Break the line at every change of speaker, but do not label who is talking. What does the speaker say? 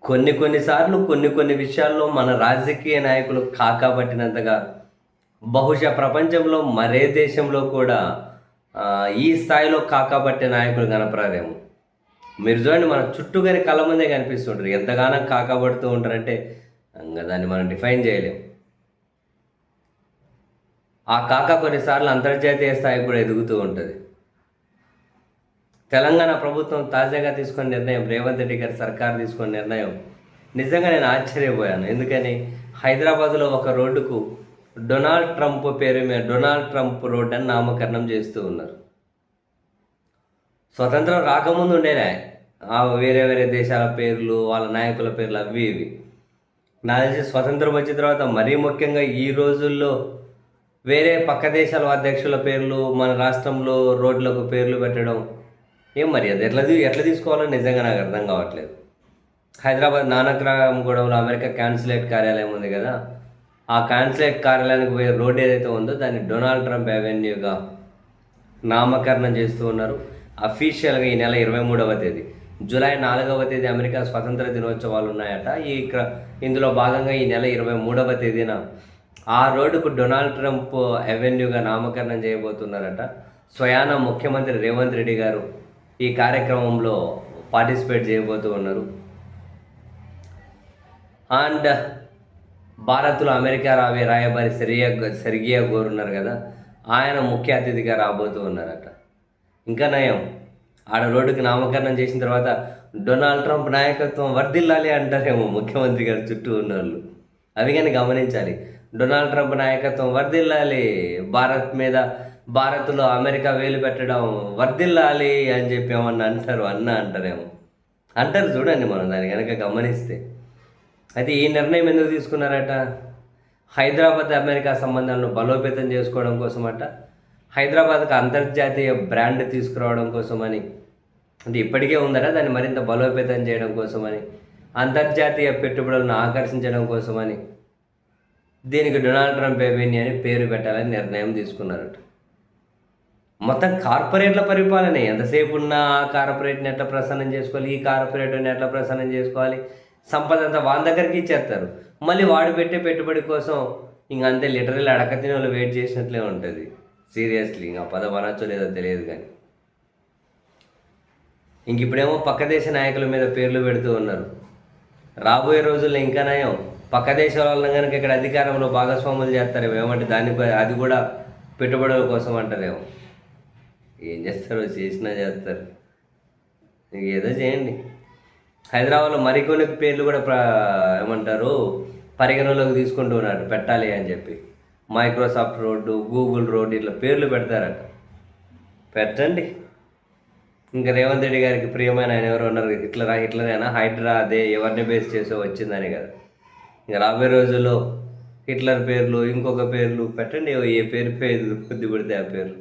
కొన్నిసార్లు కొన్ని విషయాల్లో మన రాజకీయ నాయకులు కాకపట్టినంతగా బహుశా ప్రపంచంలో మరే దేశంలో కూడా ఈ స్థాయిలో కాకపట్టే నాయకులు కనపరారేమో. మీరు చూడండి, మన చుట్టూ గాని కళ్ళ ముందే కనిపిస్తుంటారు. ఎంతగానో కాకపడుతూ ఉంటారంటే ఇంక దాన్ని మనం డిఫైన్ చేయలేం. ఆ కాక కొన్నిసార్లు అంతర్జాతీయ స్థాయికి కూడా ఎదుగుతూ ఉంటుంది. తెలంగాణ ప్రభుత్వం తాజాగా తీసుకున్న నిర్ణయం, రేవంత్ రెడ్డి గారి సర్కారు తీసుకున్న నిర్ణయం నిజంగా నేను ఆశ్చర్యపోయాను. ఎందుకని హైదరాబాద్లో ఒక రోడ్డుకు డొనాల్డ్ ట్రంప్ పేరు మీద డొనాల్డ్ ట్రంప్ రోడ్ అని నామకరణం చేస్తూ ఉన్నారు. స్వతంత్రం రాకముందు ఉండేనే వేరే వేరే దేశాల పేర్లు, వాళ్ళ నాయకుల పేర్లు అవి ఇవి. నాకు తెలిసి స్వతంత్రం వచ్చిన తర్వాత మరీ ముఖ్యంగా ఈ రోజుల్లో వేరే పక్క దేశాల అధ్యక్షుల పేర్లు మన రాష్ట్రంలో రోడ్లకు పేర్లు పెట్టడం ఏం మరి అది ఎట్లా తీసుకోవాలో నిజంగా నాకు అర్థం కావట్లేదు. హైదరాబాద్ నానక్రామ్గూడెంలో అమెరికా కాన్సులేట్ కార్యాలయం ఉంది కదా, ఆ కాన్సులేట్ కార్యాలయానికి పోయే రోడ్ ఏదైతే ఉందో దాన్ని డొనాల్డ్ ట్రంప్ అవెన్యూగా నామకరణం చేస్తూ ఉన్నారు. అఫీషియల్గా ఈ నెల 23వ తేదీ, జూలై 4వ తేదీ అమెరికా స్వతంత్ర దినోత్సవాలు ఉన్నాయట. ఇందులో భాగంగా ఈ నెల 23వ తేదీన ఆ రోడ్డుకు డొనాల్డ్ ట్రంప్ అవెన్యూగా నామకరణం చేయబోతున్నారట. స్వయాన ముఖ్యమంత్రి రేవంత్ రెడ్డి గారు ఈ కార్యక్రమంలో పార్టిసిపేట్ చేయబోతూ ఉన్నారు. అండ్ భారత్లో అమెరికా రాయబారి సెర్గియా గోర్ ఉన్నారు కదా, ఆయన ముఖ్య అతిథిగా రాబోతూ ఉన్నారట. ఇంకా నయం, ఆడ రోడ్డుకి నామకరణం చేసిన తర్వాత డొనాల్డ్ ట్రంప్ నాయకత్వం వర్ధిల్లాలి అంటారేమో ముఖ్యమంత్రి గారు చుట్టూ ఉన్నవాళ్ళు. అవి కానీ గమనించాలి. డొనాల్డ్ ట్రంప్ నాయకత్వం వర్ధిల్లాలి, భారత్లో అమెరికా వేలు పెట్టడం వర్ధిల్లాలి అని చెప్పి ఏమన్నా అంటారేమో. అంటారు చూడండి మనం దాన్ని కనుక గమనిస్తే. అయితే ఈ నిర్ణయం ఎందుకు తీసుకున్నారట? హైదరాబాద్ అమెరికా సంబంధాలను బలోపేతం చేసుకోవడం కోసమట, హైదరాబాద్కు అంతర్జాతీయ బ్రాండ్ తీసుకురావడం కోసమని. అంటే ఇప్పటికే ఉందట, దాన్ని మరింత బలోపేతం చేయడం కోసమని, అంతర్జాతీయ పెట్టుబడులను ఆకర్షించడం కోసమని దీనికి డొనాల్డ్ ట్రంప్ అవెన్యూ అని పేరు పెట్టాలని నిర్ణయం తీసుకున్నారట. మొత్తం కార్పొరేట్ల పరిపాలనే. ఎంతసేపు ఉన్నా ఆ కార్పొరేట్ని ఎట్లా ప్రసన్నం చేసుకోవాలి, ఈ కార్పొరేట్ని ఎట్లా ప్రసన్నం చేసుకోవాలి, సంపద అంతా వాళ్ళ దగ్గరికి ఇచ్చేస్తారు. మళ్ళీ వాడు పెట్టే పెట్టుబడి కోసం ఇంకంతే లిటరల్ అడక తినే వాళ్ళు వెయిట్ చేసినట్లే ఉంటుంది. సీరియస్లీ, ఇంకా పదం అనొచ్చో లేదో తెలియదు కానీ. ఇంక ఇప్పుడేమో పక్క దేశ నాయకుల మీద పేర్లు పెడుతూ ఉన్నారు. రాబోయే రోజుల్లో ఇంకా నయం, పక్క దేశాల వాళ్ళని కనుక ఇక్కడ అధికారంలో భాగస్వాములు చేస్తారేమో. ఏమంటే అది కూడా పెట్టుబడుల కోసం అంటారేమో. ఏం చేస్తారో చేసినా చేస్తారు, ఏదో చేయండి. హైదరాబాద్లో మరికొన్ని పేర్లు కూడా పరిగణలోకి తీసుకుంటూ ఉన్నాడు పెట్టాలి అని చెప్పి. మైక్రోసాఫ్ట్ రోడ్డు, గూగుల్ రోడ్డు, ఇట్లా పేర్లు పెడతారట. పెట్టండి. ఇంకా రేవంత్ రెడ్డి గారికి ప్రియమైన ఆయన ఎవరు ఉన్నారు, హిట్లరేనా, హైడ్రా అదే ఎవరిని బేస్ చేసో వచ్చిందని కదా. ఇంకా రాబోయే రోజుల్లో హిట్లర్ పేర్లు, ఇంకొక పేర్లు పెట్టండి. ఏ పేరు కొద్ది పడితే ఆ పేర్లు.